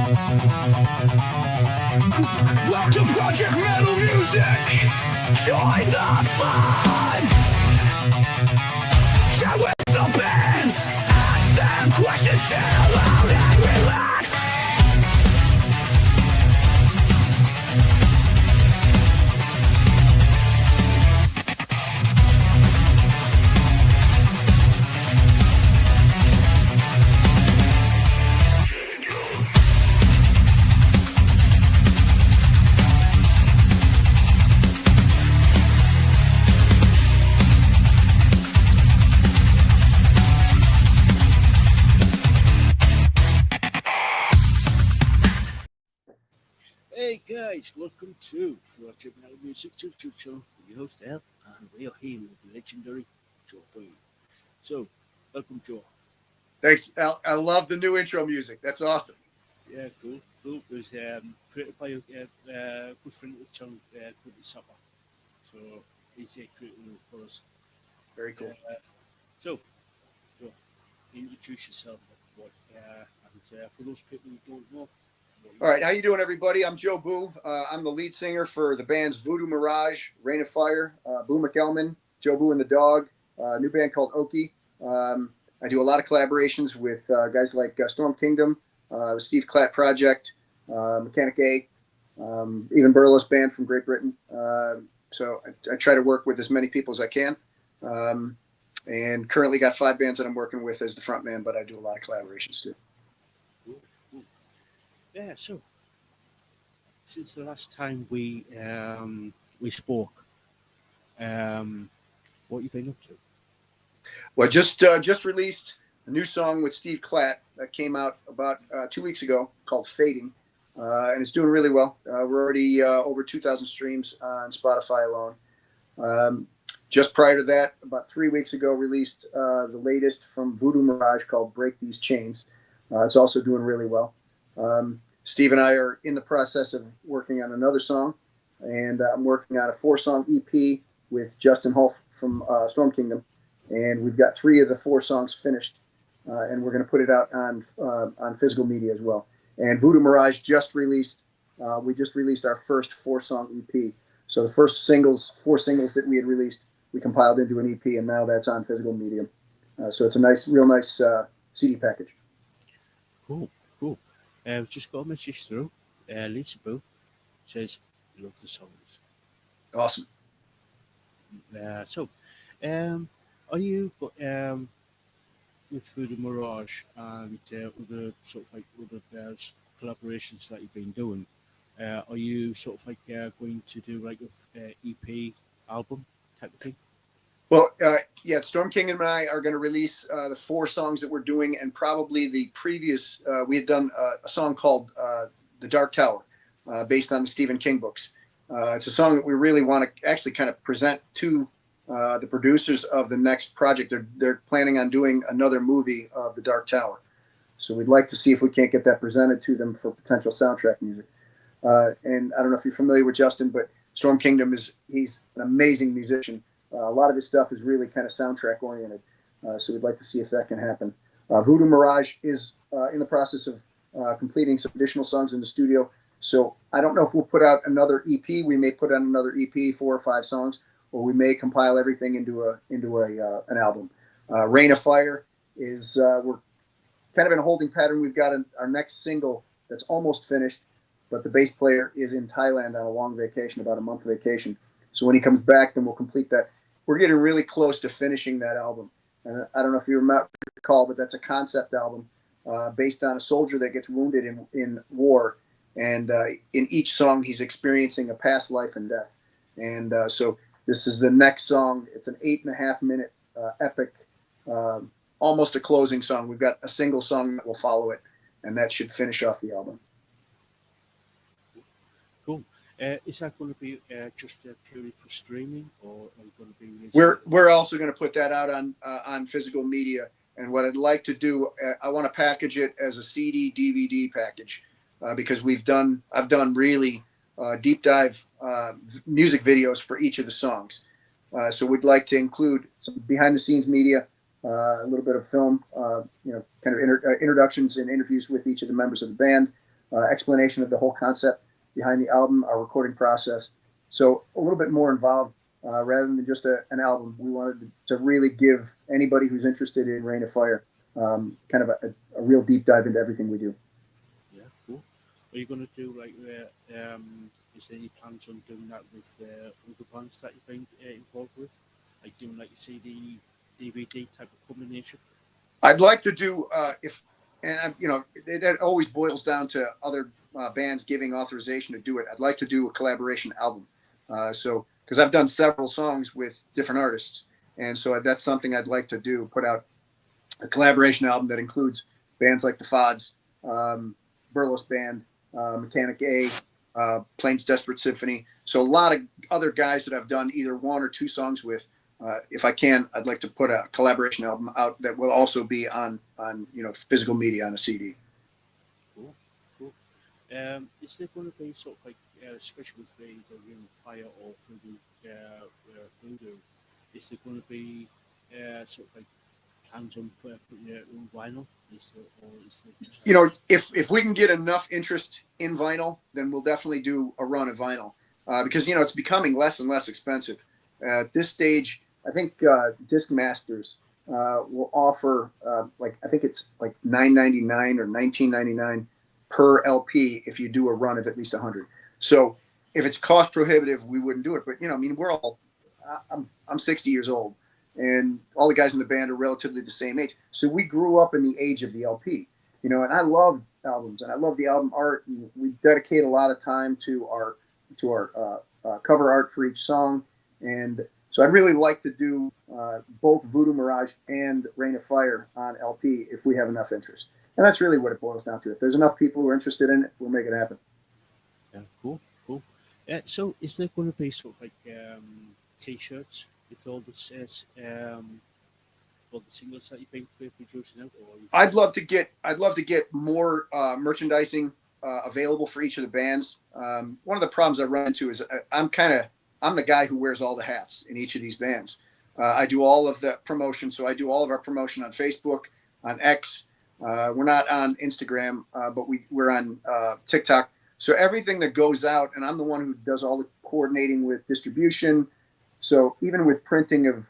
Welcome to Project Metal Music. Join the fun. Chat with the bands. Ask them questions. Chill out and relax. Hey guys, welcome to Project Metal Music YouTube Show with your host Al, and we are here with the legendary Joe Booe. So, welcome Joe. Thanks, Al. I love the new intro music. That's awesome. Yeah, cool. It was created by a good friend of the channel, Good Supper. So, he's created it for us. Very cool. So, Joe, introduce yourself. And for those people who don't know, All right, how you doing, everybody? I'm Joe Booe. I'm the lead singer for the bands Voodoo Mirage, Rain of Fire, Boo McElman, Joe Booe and the Dog, a new band called Oki. I do a lot of collaborations with guys like Storm Kingdom, the Steve Klatt Project, Mechanic A, even Burles Band from Great Britain. So I try to work with as many people as I can. And currently got 5 bands that I'm working with as the front man, but I do a lot of collaborations too. Yeah, so since the last time we spoke, what have you been up to? Well, just released a new song with Steve Klatt that came out about 2 weeks ago called Fading, and it's doing really well. We're already over 2,000 streams on Spotify alone. Just prior to that, about 3 weeks ago, released the latest from Voodoo Mirage called Break These Chains. It's also doing really well. Steve and I are in the process of working on another song, and I'm working on a 4-song EP with Justin Hulf from Storm Kingdom, and we've got 3 of the 4 songs finished, and we're going to put it out on physical media as well. And Voodoo Mirage just released. We just released our first 4-song EP. So the first 4 singles that we had released, we compiled into an EP, and now that's on physical medium. So it's a real nice CD package. Cool. I've just got a message through. Lisaboo says, love the songs. Awesome. So, are you with Voodoo Mirage and other sort of like other collaborations that you've been doing? Are you sort of like going to do like a EP album type of thing? Well, yeah, Storm King and I are going to release the 4 songs that we're doing, and probably the previous, we had done a song called The Dark Tower, based on the Stephen King books. It's a song that we really want to actually kind of present to the producers of the next project. They're planning on doing another movie of The Dark Tower. So we'd like to see if we can't get that presented to them for potential soundtrack music. And I don't know if you're familiar with Justin, but Storm Kingdom he's an amazing musician. A lot of his stuff is really kind of soundtrack oriented, so we'd like to see if that can happen. Voodoo Mirage is in the process of completing some additional songs in the studio, so I don't know if we'll put out another EP. We may put out another EP, 4 or 5 songs, or we may compile everything into an album. Rain of Fire is we're kind of in a holding pattern. We've got our next single that's almost finished, but the bass player is in Thailand on a long vacation, about a month vacation. So when he comes back, then we'll complete that. We're getting really close to finishing that album. And I don't know if you recall, but that's a concept album based on a soldier that gets wounded in war. And in each song, he's experiencing a past life and death. And so this is the next song. It's an 8.5-minute epic, almost a closing song. We've got a single song that will follow it, and that should finish off the album. Cool. Is that going to be just purely for streaming, or are you going to be releasing? We're also going to put that out on physical media. And what I'd like to do, I want to package it as a CD DVD package, because I've done really deep dive music videos for each of the songs. So we'd like to include some behind the scenes media, a little bit of film, kind of introductions and interviews with each of the members of the band, explanation of the whole concept behind the album, our recording process. So a little bit more involved rather than just an album. We wanted to really give anybody who's interested in Rain of Fire kind of a real deep dive into everything we do. Yeah, cool. Are you going to do like, is there any plans on doing that with other bands that you've been involved with? Like doing like a CD, DVD type of combination? I'd like to do it always boils down to other bands giving authorization to do it. I'd like to do a collaboration album. So because I've done several songs with different artists, and so that's something I'd like to do. Put out a collaboration album that includes bands like the Fods, Burles Band, Mechanic A, Plains Desperate Symphony. So a lot of other guys that I've done either one or two songs with. If I can, I'd like to put a collaboration album out that will also be on physical media on a CD. Cool, cool. Is there going to be sort of like, especially with the Ring of Fire or Voodoo, is there going to be sort of like plans on putting it on vinyl? Is there just if we can get enough interest in vinyl, then we'll definitely do a run of vinyl because it's becoming less and less expensive. At this stage, I think Discmasters will offer I think it's like $9.99 or $19.99 per LP if you do a run of at least 100. So if it's cost prohibitive, we wouldn't do it. But I'm 60 years old, and all the guys in the band are relatively the same age. So we grew up in the age of the LP, and I love albums and I love the album art, and we dedicate a lot of time to our cover art for each song. And so I'd really like to do both Voodoo Mirage and Rain of Fire on LP if we have enough interest. And that's really what it boils down to. If there's enough people who are interested in it, we'll make it happen. Yeah, cool. So is there going to be sort of like T-shirts with all the singles that you've been producing out? I'd love to get more merchandising available for each of the bands. One of the problems I run into is I'm the guy who wears all the hats in each of these bands. I do all of the promotion. So I do all of our promotion on Facebook, on X. We're not on Instagram, but we're on TikTok. So everything that goes out, and I'm the one who does all the coordinating with distribution. So even with printing of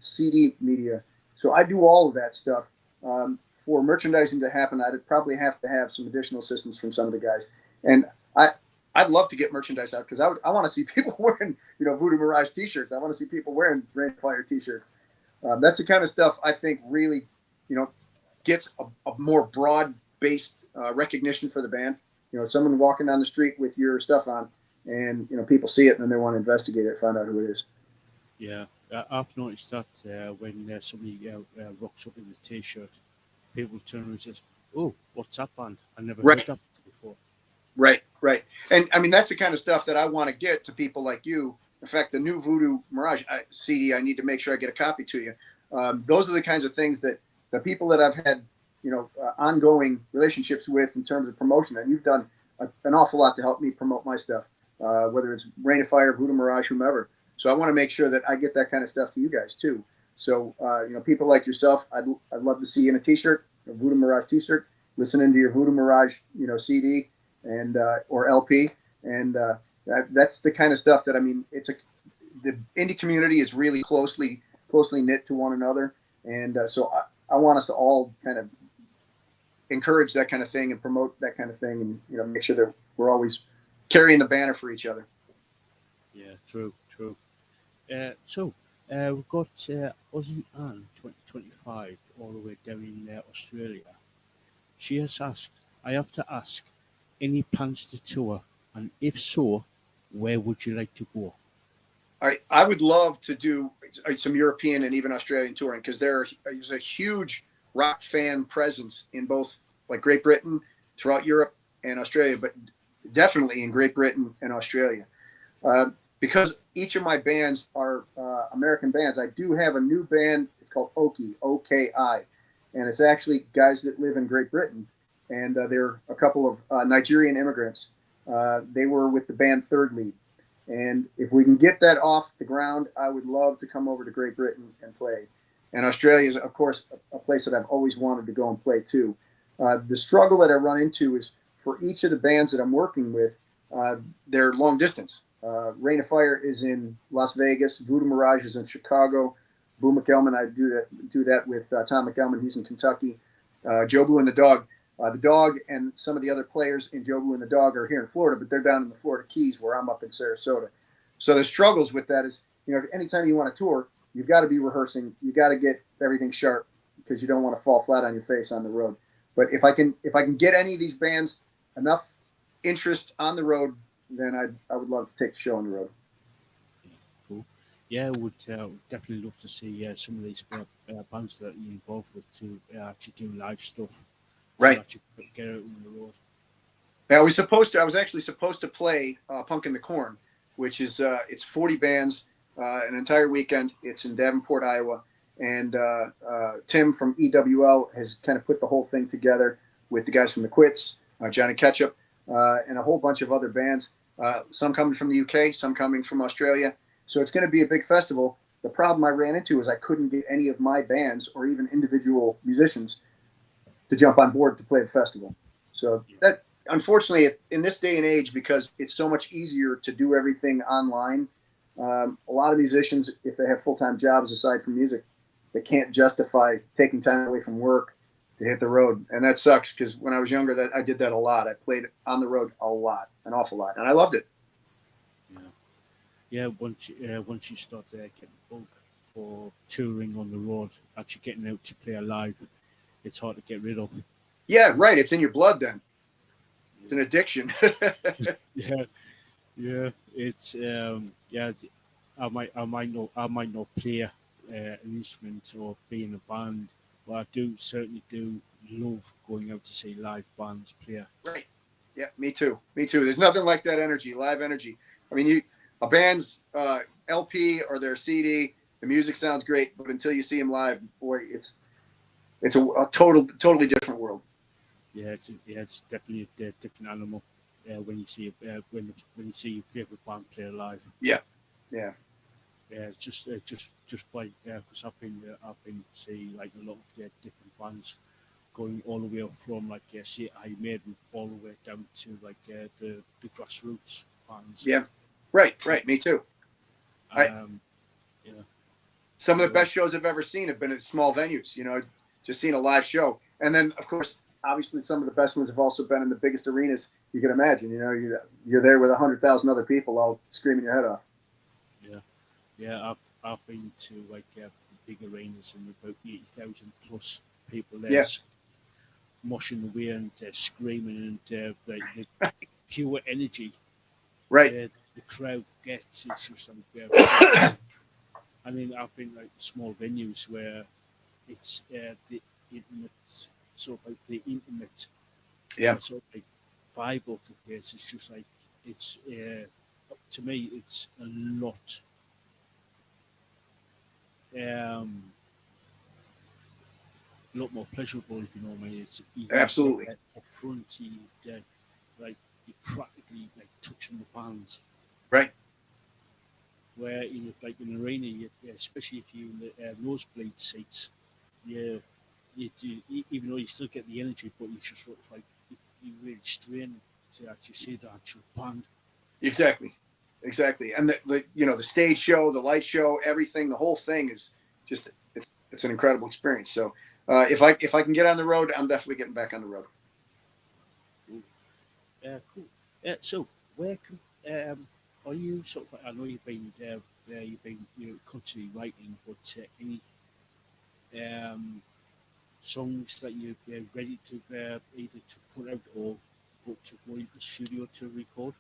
CD media. So I do all of that stuff. For merchandising to happen, I'd probably have to have some additional assistance from some of the guys. And I'd love to get merchandise out because I want to see people wearing, Voodoo Mirage T-shirts. I want to see people wearing Rain of Fire T-shirts. That's the kind of stuff I think really, gets a more broad-based recognition for the band. Someone walking down the street with your stuff on, and people see it and then they want to investigate it, find out who it is. Yeah, I've noticed that when somebody rocks up in the T-shirt, people turn around and says, "Oh, what's that band? I never heard that before." Right. And I mean, that's the kind of stuff that I want to get to people like you. In fact, the new Voodoo Mirage CD, I need to make sure I get a copy to you. Those are the kinds of things that the people that I've had, ongoing relationships with in terms of promotion, and you've done an awful lot to help me promote my stuff, whether it's Rain of Fire, Voodoo Mirage, whomever. So I want to make sure that I get that kind of stuff to you guys too. So, people like yourself, I'd love to see you in a T-shirt, a Voodoo Mirage T-shirt, listening to your Voodoo Mirage, CD and or LP, and that's the kind of stuff that the indie community is really closely knit to one another, and so I want us to all kind of encourage that kind of thing and promote that kind of thing, and make sure that we're always carrying the banner for each other. Yeah, true. So we've got Aussie Ann 2025 all the way down in Australia. She has asked, I have to ask, any plans to tour? And if so, where would you like to go? I would love to do some European and even Australian touring because there's a huge rock fan presence in both like Great Britain, throughout Europe and Australia, but definitely in Great Britain and Australia. Because each of my bands are American bands, I do have a new band. It's called Oki, O-K-I, and it's actually guys that live in Great Britain, and they're a couple of Nigerian immigrants. They were with the band Third Lead, and if we can get that off the ground, I would love to come over to Great Britain and play. And Australia is, of course, a place that I've always wanted to go and play too. The struggle that I run into is for each of the bands that I'm working with, they're long distance. Rain of Fire is in Las Vegas. Voodoo Mirage is in Chicago. Boo McElman, I do that with Tom McElman. He's in Kentucky. Joe Booe and the Dog. The Dog and some of the other players in Joe Booe and the Dog are here in Florida, but they're down in the Florida Keys where I'm up in Sarasota. So the struggles with that is, anytime you want to tour, you've got to be rehearsing. You got to get everything sharp because you don't want to fall flat on your face on the road. But if I can get any of these bands enough interest on the road, then I would love to take the show on the road. Cool. Yeah, I would definitely love to see some of these bands that you're involved with to actually do live stuff. Right. Actually get out on the road. Yeah, I was actually supposed to play Punk in the Corn, which is it's 40 bands, an entire weekend. It's in Davenport, Iowa, and Tim from EWL has kind of put the whole thing together with the guys from the Quits, Johnny Ketchup, and a whole bunch of other bands. Some coming from the UK, some coming from Australia. So it's going to be a big festival. The problem I ran into is I couldn't get any of my bands or even individual musicians to jump on board to play the festival. So that, unfortunately, in this day and age, because it's so much easier to do everything online, a lot of musicians, if they have full-time jobs aside from music, they can't justify taking time away from work to hit the road. And that sucks because when I was younger, I did that a lot. I played on the road a lot, an awful lot, and I loved it. Yeah. Once you start getting bug for touring on the road, actually getting out to play live, it's hard to get rid of. Yeah, right. It's in your blood then. It's an addiction. Yeah. It's I might not play an instrument or be in a band, but I certainly do love going out to see live bands play. Right. Yeah, me too. There's nothing like that energy, live energy. I mean, a band's LP or their CD, the music sounds great, but until you see them live, boy, it's a totally different world. Yeah, it's definitely a different animal when you see when you see your favorite band play live. Yeah. It's just like because I've been see like a lot of different bands going all the way up from like say I made all the way down to like the grassroots bands. Yeah, right. Me too. Yeah. Some of the best shows I've ever seen have been at small venues. Just seeing a live show, and then of course, obviously, some of the best ones have also been in the biggest arenas you can imagine. You're there with 100,000 other people all screaming your head off. Yeah. I've been to like the big arenas and about 80,000 plus people there. Yeah. Moshing away and screaming and the pure energy. Right. The crowd gets. It's just like. I mean, I've been like small venues where it's the intimate, sort of like the intimate, sort of like vibe of the place. It's just like it's to me, it's a lot. A lot more pleasurable, if you know what I mean. It's Absolutely up front. Like you're practically like touching the bands. right. Where like in an arena, especially if you're in the nosebleed seats, you do, even though you still get the energy, but you just sort of like you really strain to actually see the actual band. Exactly, and the stage show, the light show, everything, the whole thing is just it's an incredible experience. So if I can get on the road, I'm definitely getting back on the road. Cool. So where can are you sort of? I know you've been constantly writing, but any songs that you're ready to either to put out or to go into the studio to record?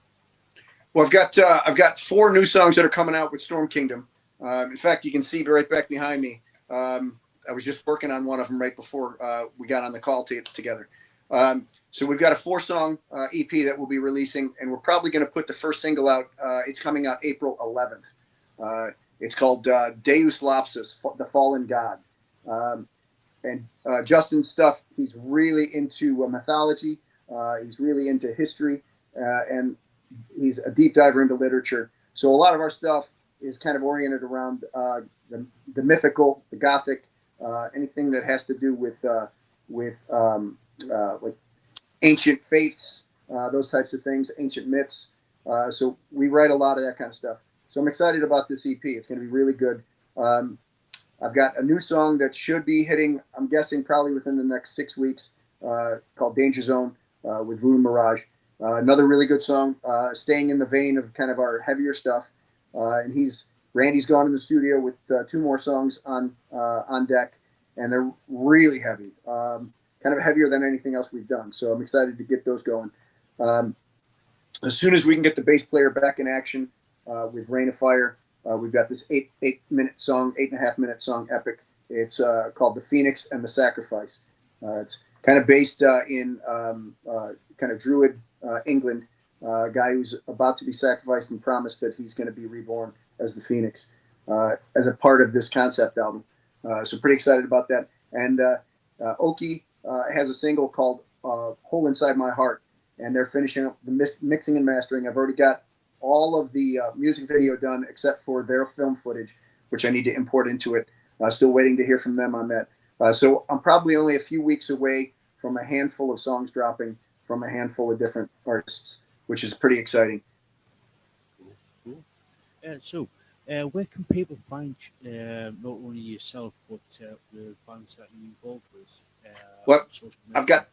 Well, I've got 4 new songs that are coming out with Storm Kingdom. In fact, you can see right back behind me. I was just working on one of them right before we got on the call together. So we've got a 4-song EP that we'll be releasing, and we're probably going to put the first single out. It's coming out April 11th. It's called Deus Lapsus, The Fallen God. And Justin's stuff, he's really into mythology. He's really into history, and he's a deep diver into literature. So a lot of our stuff is kind of oriented around the mythical, the Gothic, anything that has to do with like ancient faiths, those types of things, ancient myths. So we write a lot of that kind of stuff. So I'm excited about this EP. It's going to be really good. I've got a new song that should be hitting, I'm guessing probably within the next 6 weeks, called Danger Zone, with Voodoo Mirage. Another really good song, staying in the vein of kind of our heavier stuff. And Randy's gone in the studio with 2 more songs on deck, and they're really heavy, kind of heavier than anything else we've done. So I'm excited to get those going. As soon as we can get the bass player back in action with Rain of Fire, we've got this 8.5 minute song epic. It's called The Phoenix and the Sacrifice. It's kind of based in kind of Druid England, a guy who's about to be sacrificed and promised that he's going to be reborn as the Phoenix as a part of this concept album. So pretty excited about that. And Oki has a single called Hole Inside My Heart, and they're finishing up the mixing and mastering. I've already got all of the music video done except for their film footage, which I need to import into it. Still waiting to hear from them on that. So I'm probably only a few weeks away from a handful of songs dropping from a handful of different artists, which is pretty exciting. Cool. So, where can people find not only yourself but the bands that you're involved with? Well, social I've media?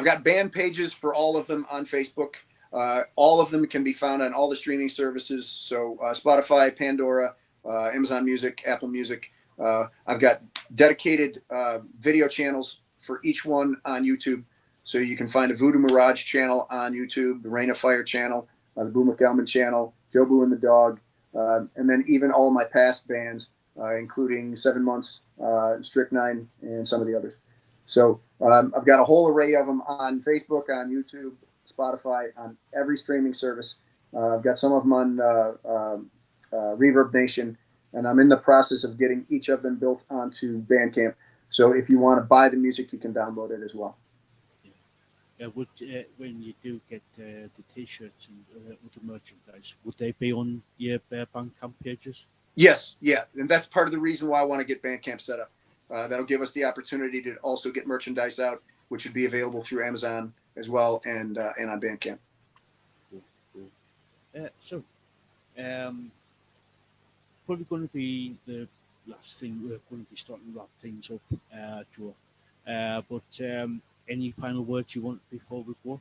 got band pages for all of them on Facebook. All of them can be found on all the streaming services. So Spotify, Pandora, Amazon Music, Apple Music. I've got dedicated video channels for each one on YouTube. So you can find a Voodoo Mirage channel on YouTube, the Rain of Fire channel, the Boo McElman channel, Joe Booe and the Dog, and then even all of my past bands, including 7 Months, Strychnine, and some of the others. So I've got a whole array of them on Facebook, on YouTube, Spotify, on every streaming service. I've got some of them on Reverb Nation, and I'm in the process of getting each of them built onto Bandcamp. So if you want to buy the music, you can download it as well. When you do get the T-shirts and other merchandise, would they be on your Bandcamp pages? Yes, yeah, and that's part of the reason why I want to get Bandcamp set up. That'll give us the opportunity to also get merchandise out, which would be available through Amazon as well and on Bandcamp. Cool. So, probably going to be the last thing we're going to be starting to wrap things up, Joe. But any final words you want before we go?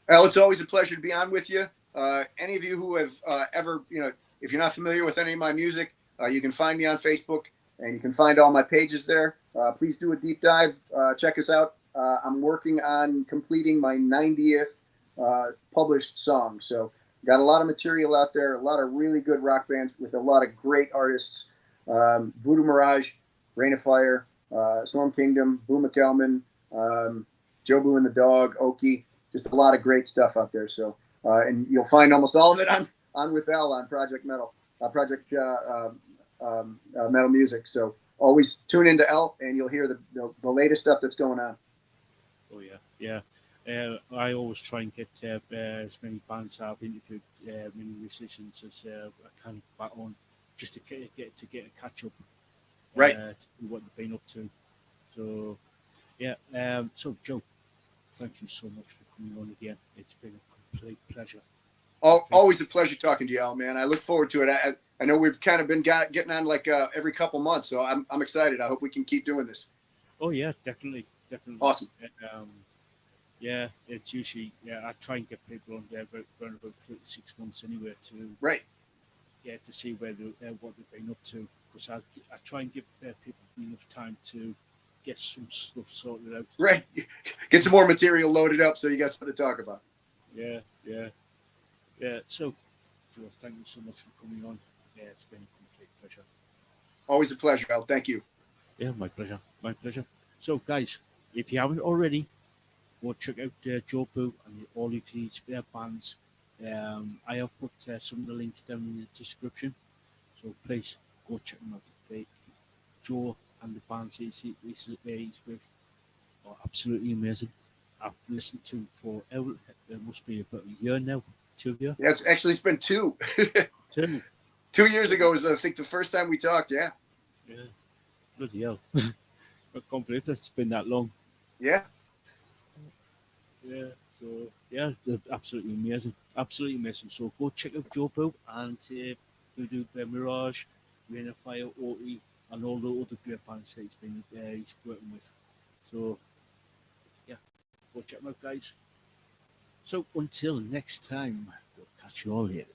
Well, it's always a pleasure to be on with you. Any of you who have ever, if you're not familiar with any of my music, you can find me on Facebook and you can find all my pages there. Please do a deep dive. Check us out. I'm working on completing my 90th published song. So got a lot of material out there, a lot of really good rock bands with a lot of great artists. Voodoo Mirage, Rain of Fire, Storm Kingdom, Boo McElman, Joe Booe and the Dog, Oki, just a lot of great stuff out there. So, and you'll find almost all of it on with L on Project Metal Music. So always tune into L and you'll hear the latest stuff that's going on. Oh yeah. I always try and get as many bands I've interviewed, many musicians as I can back on, just to get a catch up, Right? To see what they've been up to. So yeah. So Joe, thank you so much for coming on again. It's been a complete pleasure. Always a pleasure talking to you, Al, man. I look forward to it. I know we've kind of been getting on like every couple months, so I'm excited. I hope we can keep doing this. Oh yeah, definitely. Awesome. Yeah, it's usually I try and get people on there around about 3 to 6 months anyway to Right. to see what they've been up to, because I try and give people enough time to get some stuff sorted out. Right. Get some more material loaded up so you got something to talk about. Yeah. So, Joe, thank you so much for coming on. Yeah, it's been a complete pleasure. Always a pleasure, Al. Thank you. Yeah, my pleasure. So, guys, if you haven't already, go check out Joe Booe and all of his bands. I have put some of the links down in the description, so please go check them out. Joe and the bands he's with are absolutely amazing. I've listened to for there must be about a year now, 2 years. Yeah, it's been 2. 2. 2 years ago was I think the first time we talked. Yeah. Yeah. Bloody hell. I can't believe that's been that long. Yeah. Yeah. So yeah, they're absolutely amazing. So go check out Joe Booe and Voodoo Mirage, Rain of Fire, Oti, and all the other great bands that he's working with. So yeah, go check them out, guys. So until next time, we'll catch you all later.